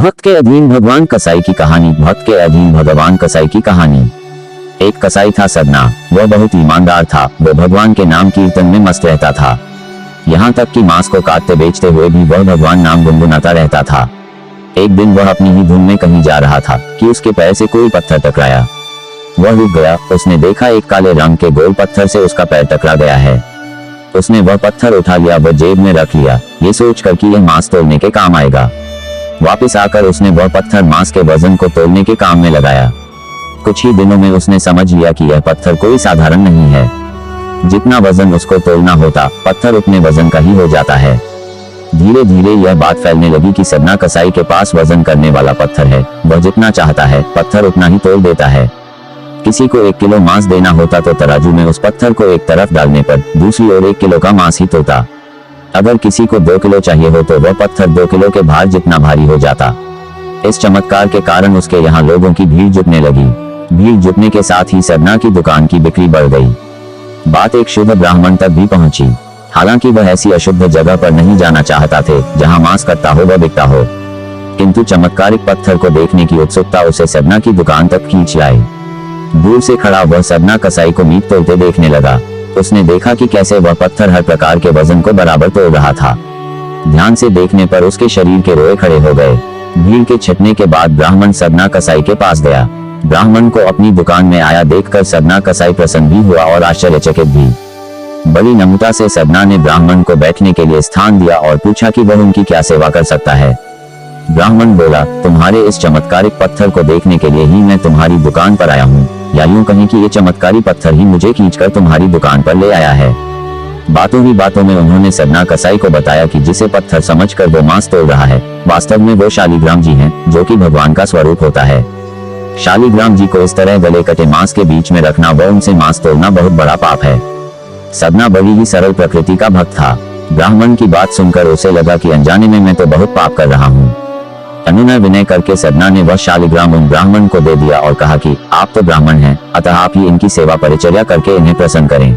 भक्त के अधीन भगवान कसाई की कहानी। भक्त के अधीन भगवान कसाई की कहानी। एक कसाई था सदना। वह बहुत ईमानदार था। वह भगवान के नाम कीर्तन में मस्त रहता था। यहाँ तक कि मांस को काटते बेचते हुए भी वह भगवान नाम गुनगुनाता रहता था। एक दिन वह अपनी ही धुन में कहीं जा रहा था कि उसके पैर से कोई पत्थर टकराया। वह रुक गया। उसने देखा एक काले रंग के गोल पत्थर से उसका पैर टकरा गया है। उसने वह पत्थर उठा लिया, वह जेब में रख लिया, ये सोचकर कि यह मांस तोलने के काम आएगा। वापस आकर उसने वह पत्थर मांस के वजन को तोलने के काम में लगाया। कुछ ही दिनों में उसने समझ लिया कि यह पत्थर कोई साधारण नहीं है। जितना वजन उसको तोलना होता, पत्थर उतने वजन का ही हो जाता है। धीरे धीरे यह बात फैलने लगी कि सदना कसाई के पास वजन करने वाला पत्थर है। वह जितना चाहता है पत्थर उतना ही तोल देता है। किसी को 1 किलो मांस देना होता तो तराजू में उस पत्थर को एक तरफ डालने पर दूसरी ओर 1 किलो का मांस ही तोलता। अगर किसी को 2 किलो चाहिए हो तो वह पत्थर 2 किलो के भार जितना भारी हो जाता। इस चमत्कार के कारण उसके यहाँ लोगों की भीड़ जुटने लगी। भीड़ जुटने के साथ ही सदना की दुकान की बिक्री बढ़ गई। बात एक शुद्ध ब्राह्मण तक भी पहुंची। हालांकि वह ऐसी अशुद्ध जगह पर नहीं जाना चाहता थे जहां मांस कटता हो व बिकता हो, किंतु चमत्कारिक पत्थर को देखने की उत्सुकता उसे सदना की दुकान तक खींच लाई। दूर से खड़ा वह सदना कसाई को मीट तोलते देखने लगा। उसने देखा कि कैसे वह पत्थर हर प्रकार के वजन को बराबर तोल रहा था। ध्यान से देखने पर उसके शरीर के रोए खड़े हो गए। भीड़ के छटने के बाद ब्राह्मण सदना कसाई के पास गया। ब्राह्मण को अपनी दुकान में आया देखकर सदना कसाई प्रसन्न भी हुआ और आश्चर्यचकित भी। बड़ी नम्रता से सदना ने ब्राह्मण को बैठने के लिए स्थान दिया और पूछा कि वह उनकी क्या सेवा कर सकता है। ब्राह्मण बोला, तुम्हारे इस चमत्कारिक पत्थर को देखने के लिए ही मैं तुम्हारी दुकान पर आया हूँ, या यूं कहें कि ये चमत्कारी पत्थर ही मुझे खींचकर तुम्हारी दुकान पर ले आया है। बातों ही बातों में उन्होंने सदना कसाई को बताया कि जिसे पत्थर समझकर वो मांस तोल रहा है, वास्तव में वो शालिग्राम जी हैं, जो कि भगवान का स्वरूप होता है। शालिग्राम जी को इस तरह गले कटे मांस के बीच में रखना व उनसे मांस तोलना बहुत बड़ा पाप है। सदना बड़ी ही सरल प्रकृति का भक्त था। ब्राह्मण की बात सुनकर उसे लगा कि अनजाने में मैं तो बहुत पाप कर रहा हूँ। अनुनय विनय करके सदना ने वह शालिग्राम उन ब्राह्मण को दे दिया और कहा कि आप तो ब्राह्मण हैं, अतः आप ही इनकी सेवा परिचर्या करके इन्हें प्रसन्न करें।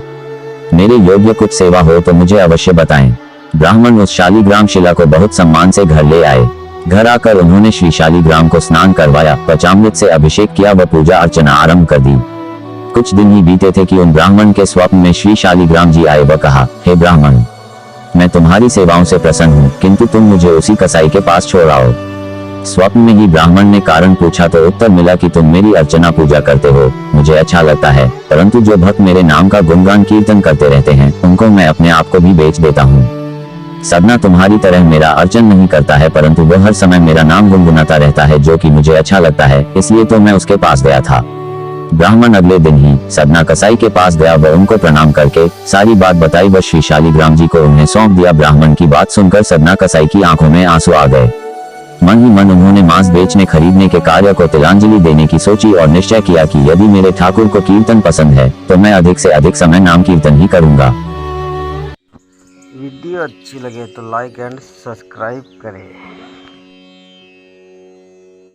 मेरे योग्य कुछ सेवा हो तो मुझे अवश्य बताएं। ब्राह्मण उस शालिग्राम शिला को बहुत सम्मान से घर ले आए। घर आकर उन्होंने श्री शालिग्राम को स्नान करवाया, पंचामृत से अभिषेक किया व पूजा अर्चना आरंभ कर दी। कुछ दिन ही बीते थे कि उन ब्राह्मण के स्वप्न में श्री शालिग्राम जी आए व कहा, हे ब्राह्मण, मैं तुम्हारी सेवाओं से प्रसन्न हूँ, किंतु तुम मुझे उसी कसाई के पास छोड़ आओ। स्वप्न में ही ब्राह्मण ने कारण पूछा तो उत्तर मिला कि तुम मेरी अर्चना पूजा करते हो, मुझे अच्छा लगता है, परंतु जो भक्त मेरे नाम का गुणगान कीर्तन करते रहते हैं उनको मैं अपने आप को भी बेच देता हूँ। सदना तुम्हारी तरह मेरा अर्चन नहीं करता है, परंतु वह हर समय मेरा नाम गुनगुनाता रहता है, जो कि मुझे अच्छा लगता है, इसलिए तो मैं उसके पास गया था। ब्राह्मण अगले दिन ही सदना कसाई के पास गया व उनको प्रणाम करके सारी बात बताई व श्री शालिग्राम जी को उन्हें सौंप दिया। ब्राह्मण की बात सुनकर सदना कसाई की आंखों में आंसू आ गए। मन ही मन उन्होंने मांस बेचने खरीदने के कार्य को तिलांजलि देने की सोची और निश्चय किया कि यदि मेरे ठाकुर को कीर्तन पसंद है तो मैं अधिक से अधिक समय नाम कीर्तन ही करूंगा। वीडियो अच्छी लगे तो लाइक एंड सब्सक्राइब करें।